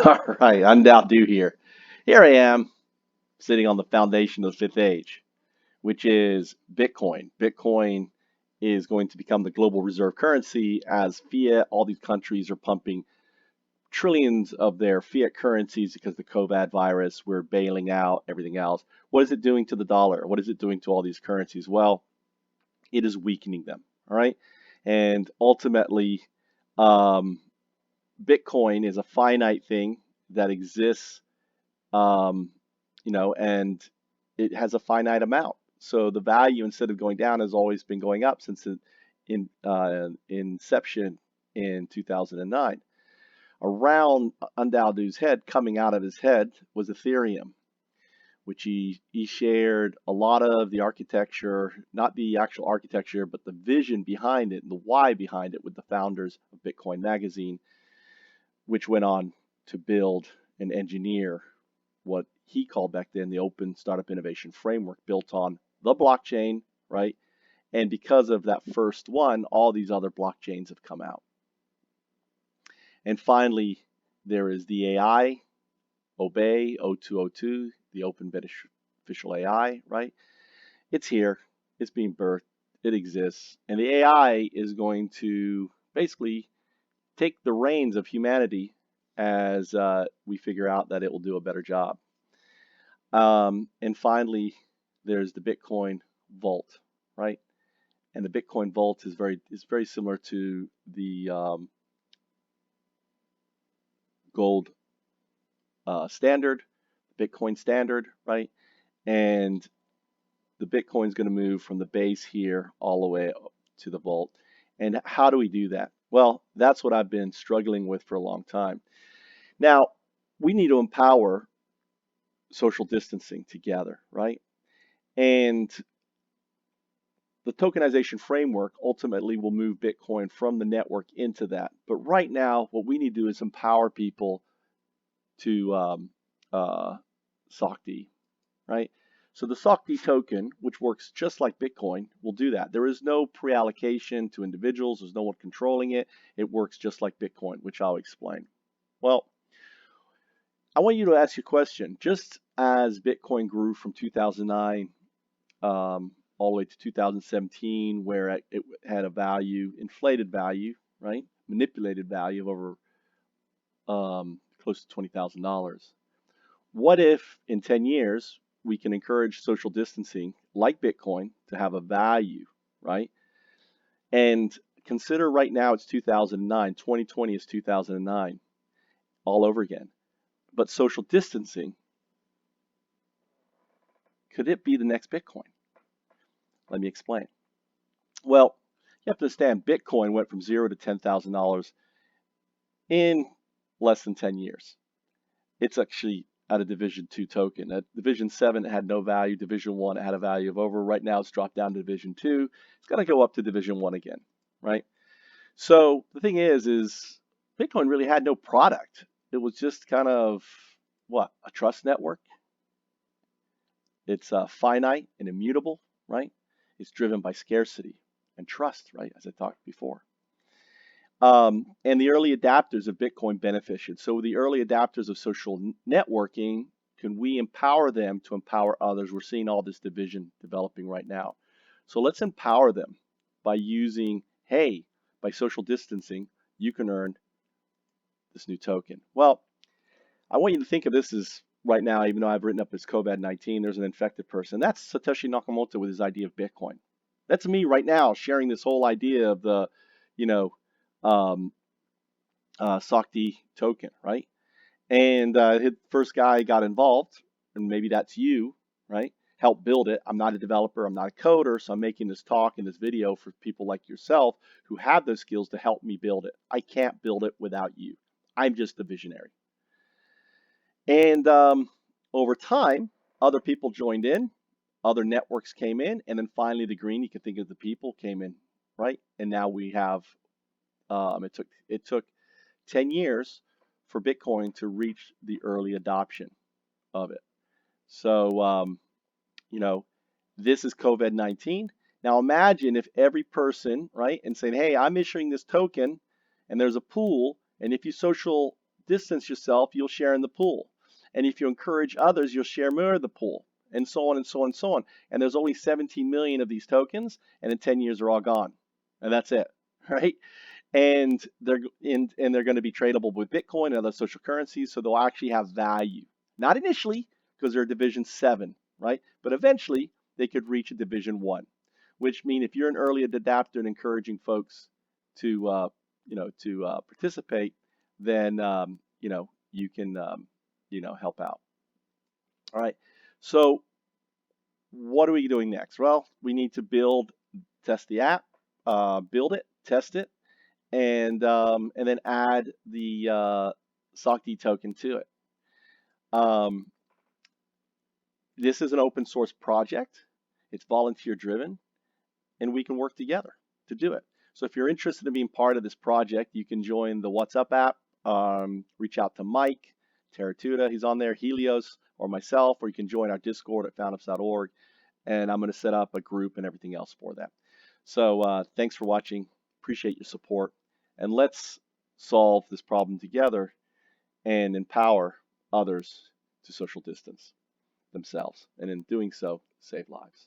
All right, UnDaoDu here. Here I am, sitting on the foundation of the fifth age, which is Bitcoin. Bitcoin is going to become the global reserve currency as fiat. All these countries are pumping trillions of their fiat currencies because of the COVID virus. We're bailing out everything else. What is it doing to the dollar? What is it doing to all these currencies? Well, it is weakening them. All right, and ultimately, um, Bitcoin is a finite thing that exists, um, and it has a finite amount. So the value, instead of going down, has always been going up since inception in 2009. Around UnDaoDu's head, coming out of his head, was Ethereum, which he shared a lot of the architecture, not the actual architecture, but the vision behind it and the why behind it with the founders of Bitcoin Magazine, which went on to build and engineer what he called back then the open startup innovation framework built on the blockchain, right? And because of that first one, all these other blockchains have come out. And finally, there is the AI, Obey, O2O2, the open beneficial AI, right? It's here, it's being birthed, it exists. And the AI is going to basically take the reins of humanity as we figure out that it will do a better job. And finally, there's the Bitcoin vault, right? And the Bitcoin vault is very similar to the gold standard, Bitcoin standard, right? And the Bitcoin is going to move from the base here all the way up to the vault. And how do we do that? Well, that's what I've been struggling with for a long time. Now, we need to empower social distancing together, right? And the tokenization framework ultimately will move Bitcoin from the network into that. But right now, what we need to do is empower people to SocD, right? So the SocD token, which works just like Bitcoin, will do that. There is no pre-allocation to individuals. There's no one controlling it. It works just like Bitcoin, which I'll explain. Well, I want you to ask you a question. Just as Bitcoin grew from 2009 all the way to 2017, where it had a value, inflated value, right? Manipulated value of over close to $20,000. What if in 10 years we can encourage social distancing like Bitcoin to have a value, right? And consider right now it's 2009, 2020 is 2009, all over again. But social distancing, could it be the next Bitcoin? Let me explain. Well, you have to understand Bitcoin went from zero to $10,000 in less than 10 years. It's actually at a Division 2 token. At Division 7, it had no value. Division 1, it had a value of over. Right now, it's dropped down to Division 2. It's going to go up to Division 1 again, right? So the thing is Bitcoin really had no product. It was just kind of, what, a trust network? It's finite and immutable, right? It's driven by scarcity and trust, right, as I talked before. And the early adapters of Bitcoin benefited. So the early adapters of social networking, can we empower them to empower others? We're seeing all this division developing right now. So let's empower them by using, hey, by social distancing, you can earn this new token. Well, I want you to think of this as right now, even though I've written up as COVID-19, there's an infected person. That's Satoshi Nakamoto with his idea of Bitcoin. That's me right now sharing this whole idea of the, you know, SocD token, right? And his first guy got involved, and maybe that's you, right? Help build it. I'm not a developer, I'm not a coder, so I'm making this talk and this video for people like yourself who have those skills to help me build it. I can't build it without you. I'm just the visionary. And over time, other people joined in, other networks came in, and then finally the green, you can think of the people, came in, right? And now we have, it took 10 years for Bitcoin to reach the early adoption of it. So, this is COVID-19. Now imagine if every person, right, and saying, hey, I'm issuing this token, and there's a pool, and if you social distance yourself, you'll share in the pool. And if you encourage others, you'll share more of the pool, and so on and so on and so on. And there's only 17 million of these tokens, and in 10 years they're all gone. And that's it, right? And they're going to be tradable with Bitcoin and other social currencies, so they'll actually have value. Not initially, because they're Division 7, right? But eventually they could reach a Division 1, which means if you're an early adapter and encouraging folks to participate, then you can help out. All right. So what are we doing next? Well, we need to test the app, build it, test it, and then add the SocD token to it. This is an open source project. It's volunteer driven, and we can work together to do it. So if you're interested in being part of this project, you can join the WhatsApp app, reach out to Mike, Terratuda, he's on there, Helios, or myself, or you can join our Discord at foundups.org, and I'm going to set up a group and everything else for that. So thanks for watching. Appreciate your support, and let's solve this problem together and empower others to social distance themselves, and in doing so, save lives.